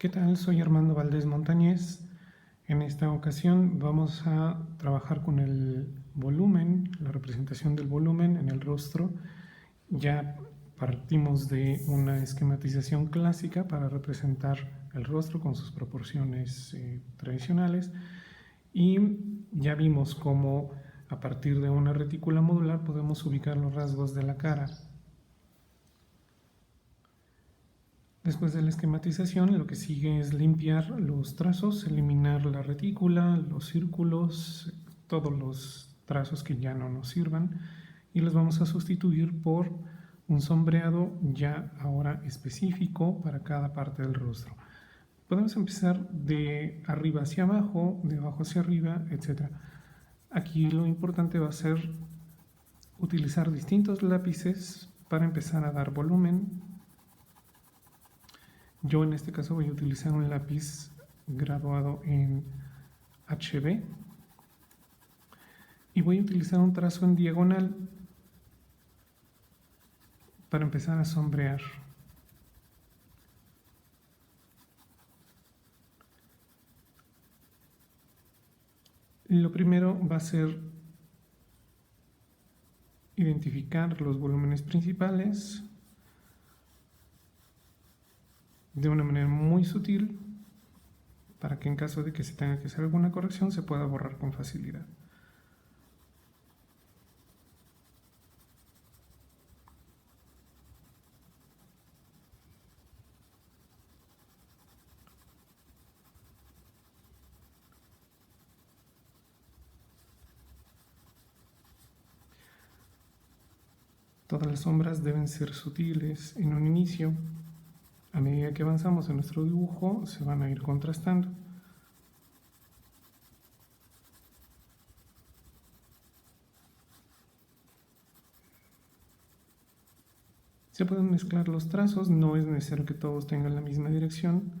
¿Qué tal? Soy Armando Valdés Montañez. En esta ocasión vamos a trabajar con el volumen, la representación del volumen en el rostro. Ya partimos de una esquematización clásica para representar el rostro con sus proporciones tradicionales y ya vimos cómo a partir de una retícula modular podemos ubicar los rasgos de la cara. Después de la esquematización, lo que sigue es limpiar los trazos, eliminar la retícula, los círculos, todos los trazos que ya no nos sirvan y los vamos a sustituir por un sombreado ya ahora específico para cada parte del rostro. Podemos empezar de arriba hacia abajo, de abajo hacia arriba, etc. Aquí lo importante va a ser utilizar distintos lápices para empezar a dar volumen. Yo en este caso voy a utilizar un lápiz graduado en HB y voy a utilizar un trazo en diagonal para empezar a sombrear. Lo primero va a ser identificar los volúmenes principales de una manera muy sutil para que en caso de que se tenga que hacer alguna corrección se pueda borrar con facilidad. Todas las sombras deben ser sutiles en un inicio. A medida que avanzamos en nuestro dibujo se van a ir contrastando. Se pueden mezclar los trazos, no es necesario que todos tengan la misma dirección,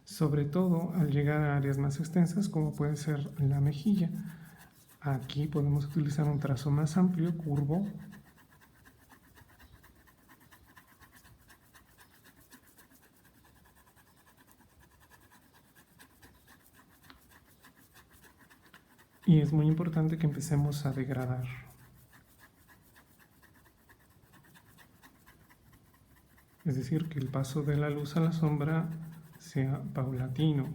sobre todo al llegar a áreas más extensas como puede ser la mejilla. Aquí podemos utilizar un trazo más amplio, curvo. Y es muy importante que empecemos a degradar. Es decir, que el paso de la luz a la sombra sea paulatino.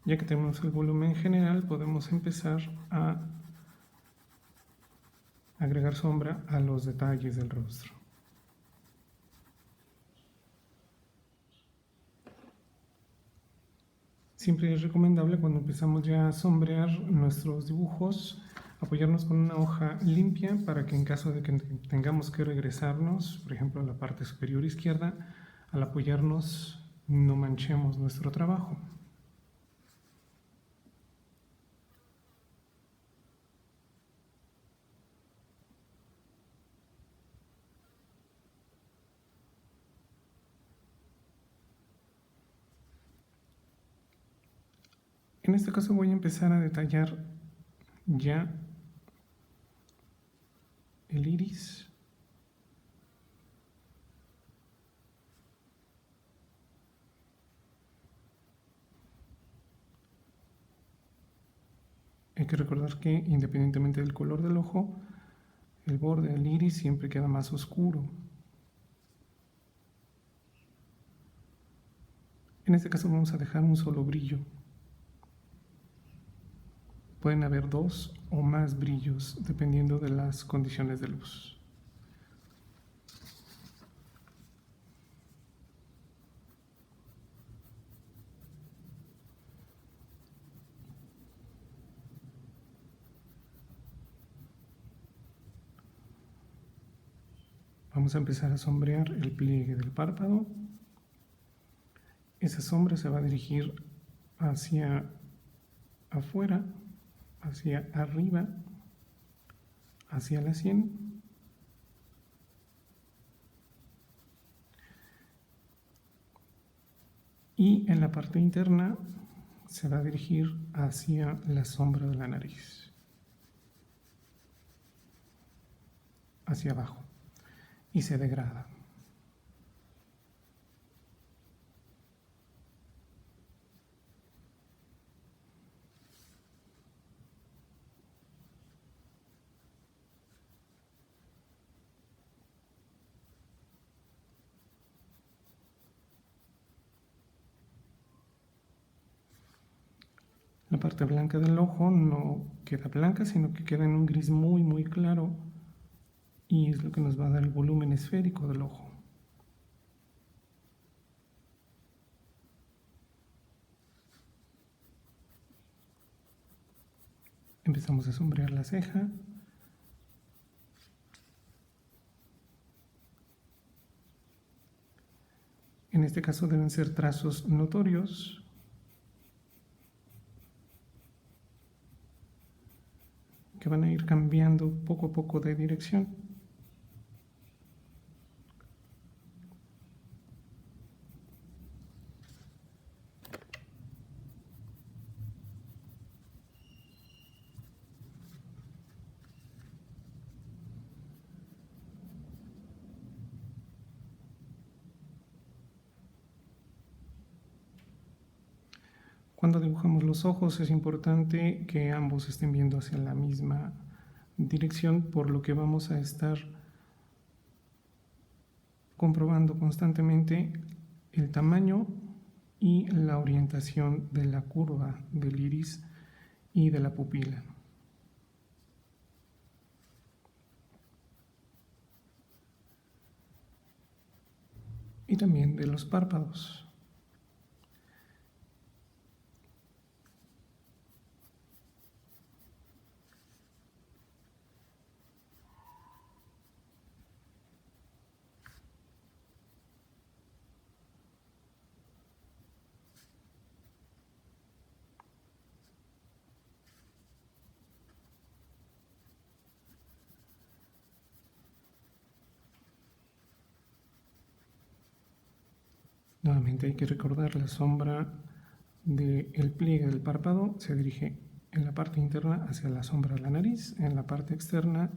Ya que tenemos el volumen general, podemos empezar a agregar sombra a los detalles del rostro. Siempre es recomendable cuando empezamos ya a sombrear nuestros dibujos, apoyarnos con una hoja limpia para que en caso de que tengamos que regresarnos, por ejemplo a la parte superior izquierda, al apoyarnos no manchemos nuestro trabajo. En este caso voy a empezar a detallar ya el iris. Hay que recordar que independientemente del color del ojo, el borde del iris siempre queda más oscuro. En este caso vamos a dejar un solo brillo. Pueden haber dos o más brillos dependiendo de las condiciones de luz. Vamos a empezar a sombrear el pliegue del párpado. Esa sombra se va a dirigir hacia afuera, hacia arriba, hacia la sien. Y en la parte interna se va a dirigir hacia la sombra de la nariz, hacia abajo, y se degrada. La parte blanca del ojo no queda blanca, sino que queda en un gris muy, muy claro, y es lo que nos va a dar el volumen esférico del ojo. Empezamos a sombrear la ceja. En este caso deben ser trazos notorios, que van a ir cambiando poco a poco de dirección. Cuando dibujamos los ojos es importante que ambos estén viendo hacia la misma dirección, por lo que vamos a estar comprobando constantemente el tamaño y la orientación de la curva del iris y de la pupila. Y también de los párpados. Nuevamente hay que recordar la sombra del pliegue del párpado se dirige en la parte interna hacia la sombra de la nariz, en la parte externa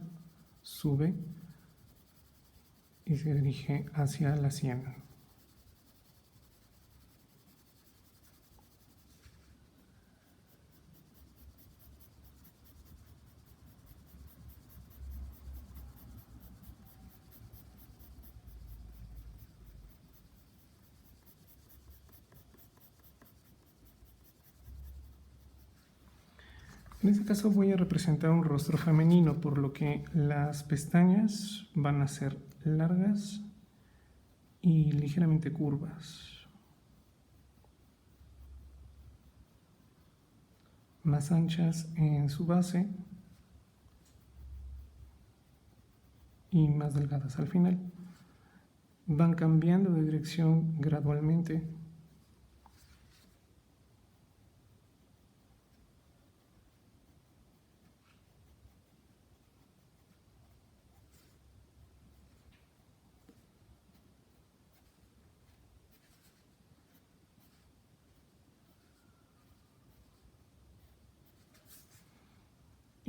sube y se dirige hacia la sien. En este caso voy a representar un rostro femenino, por lo que las pestañas van a ser largas y ligeramente curvas, más anchas en su base y más delgadas al final. Van cambiando de dirección gradualmente.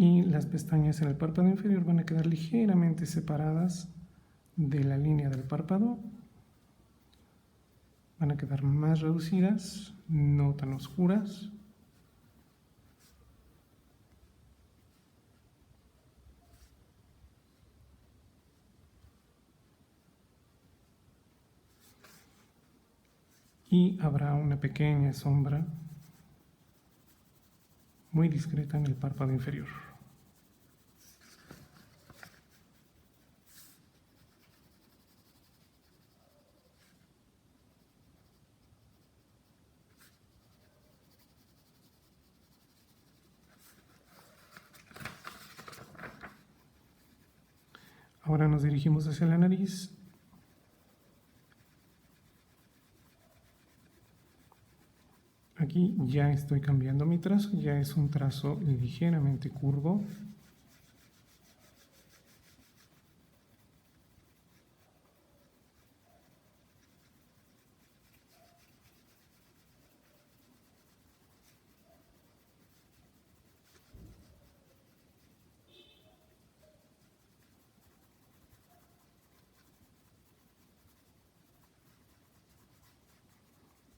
Y las pestañas en el párpado inferior van a quedar ligeramente separadas de la línea del párpado. Van a quedar más reducidas, no tan oscuras. Y habrá una pequeña sombra muy discreta en el párpado inferior. Ahora nos dirigimos hacia la nariz. aquí ya estoy cambiando mi trazo, ya es un trazo ligeramente curvo.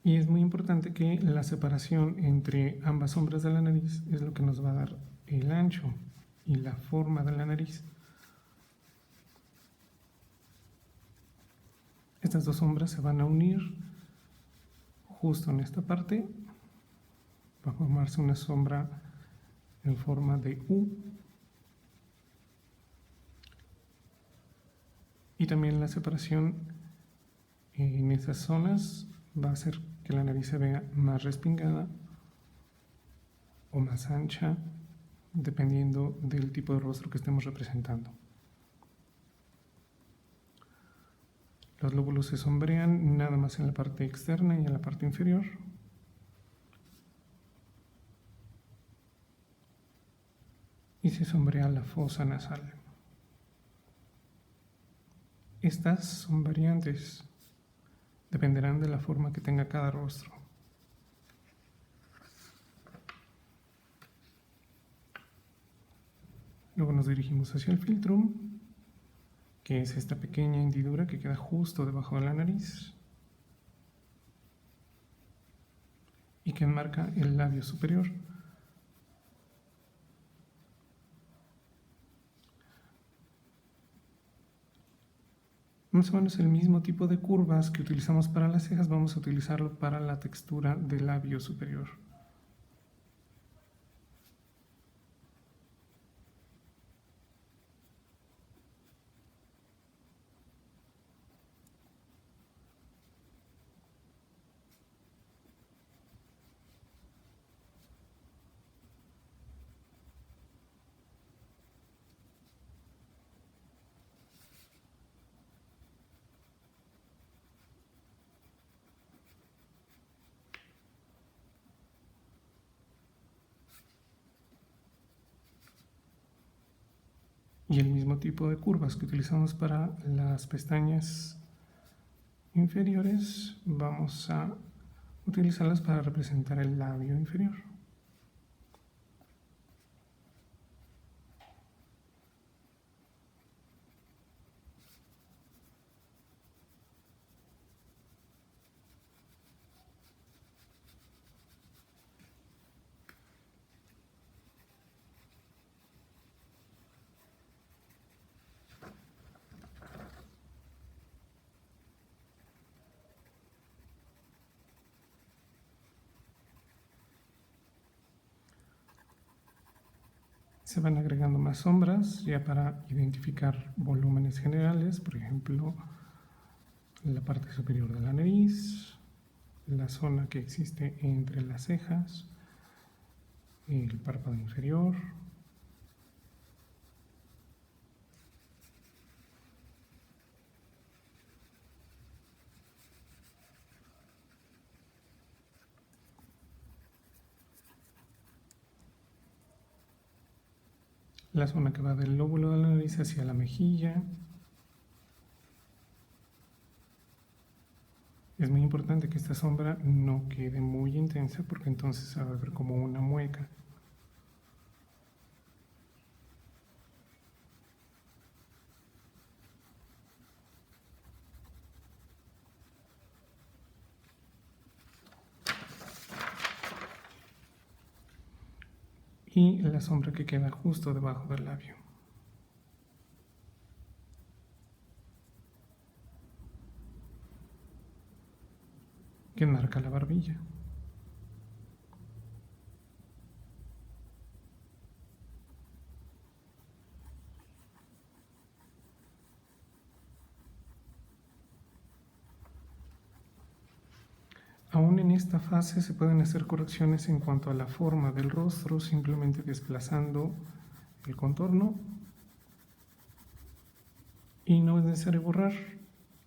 Y es muy importante que la separación entre ambas sombras de la nariz es lo que nos va a dar el ancho y la forma de la nariz. Estas dos sombras se van a unir justo en esta parte. Va a formarse una sombra en forma de U. Y también la separación en esas zonas va a hacer que la nariz se vea más respingada o más ancha, dependiendo del tipo de rostro que estemos representando. Los lóbulos se sombrean nada más en la parte externa y en la parte inferior. Y se sombrea la fosa nasal. Estas son variantes, dependerán de la forma que tenga cada rostro. Luego nos dirigimos hacia el filtrum, que es esta pequeña hendidura que queda justo debajo de la nariz y que enmarca el labio superior. Más o menos el mismo tipo de curvas que utilizamos para las cejas vamos a utilizarlo para la textura del labio superior. Y el mismo tipo de curvas que utilizamos para las pestañas inferiores, vamos a utilizarlas para representar el labio inferior. Se van agregando más sombras ya para identificar volúmenes generales, por ejemplo, la parte superior de la nariz, la zona que existe entre las cejas, el párpado inferior. La zona que va del lóbulo de la nariz hacia la mejilla. Es muy importante que esta sombra no quede muy intensa porque entonces se va a ver como una mueca. Y la sombra que queda justo debajo del labio. Que marca la barbilla. Aún en esta fase se pueden hacer correcciones en cuanto a la forma del rostro, simplemente desplazando el contorno. Y no es necesario borrar.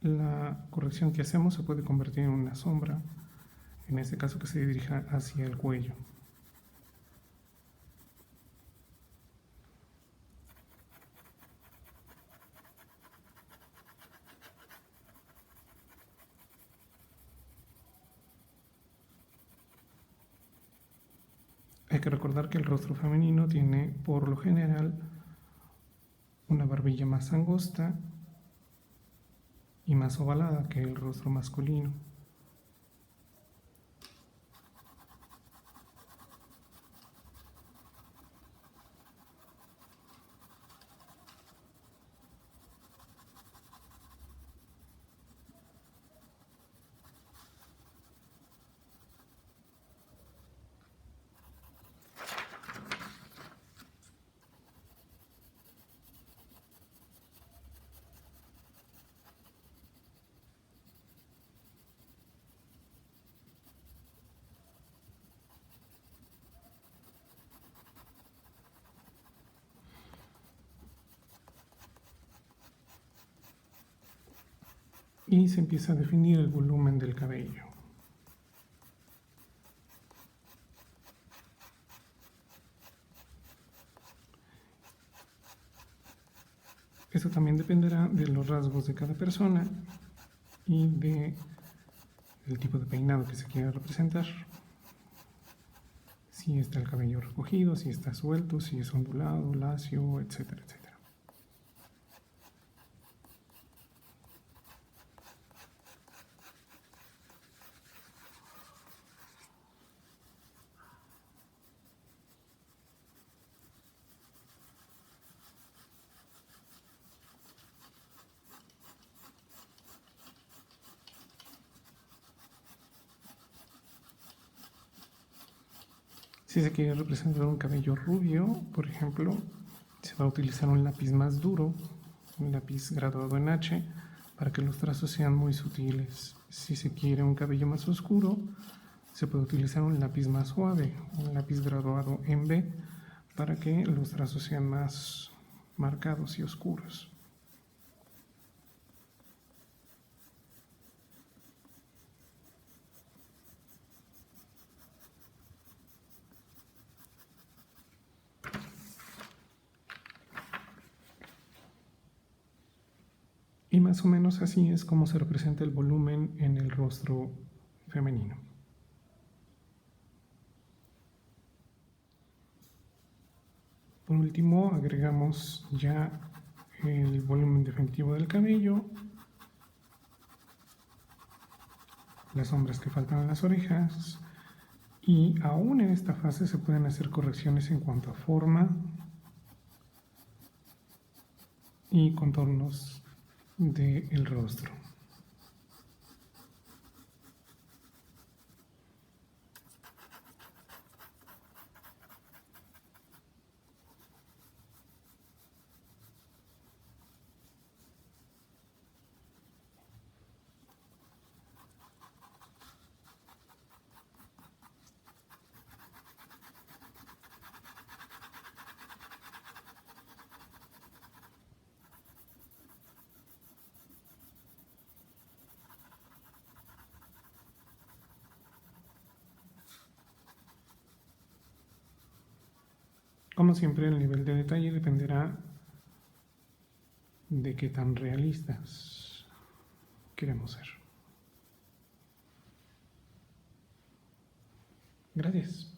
La corrección que hacemos se puede convertir en una sombra En este caso que se dirija hacia el cuello. Hay que recordar que el rostro femenino tiene, por lo general, una barbilla más angosta y más ovalada que el rostro masculino. Y se empieza a definir el volumen del cabello. Eso también dependerá de los rasgos de cada persona y del tipo de peinado que se quiera representar. Si está el cabello recogido, si está suelto, si es ondulado, lacio, etcétera, etcétera. Si se quiere representar un cabello rubio, por ejemplo, se va a utilizar un lápiz más duro, un lápiz graduado en H, para que los trazos sean muy sutiles. Si se quiere un cabello más oscuro, se puede utilizar un lápiz más suave, un lápiz graduado en B, para que los trazos sean más marcados y oscuros. Y más o menos así es como se representa el volumen en el rostro femenino. Por último, agregamos ya el volumen definitivo del cabello, las sombras que faltan en las orejas, y aún en esta fase se pueden hacer correcciones en cuanto a forma y contornos del rostro. Como siempre, el nivel de detalle dependerá de qué tan realistas queremos ser. Gracias.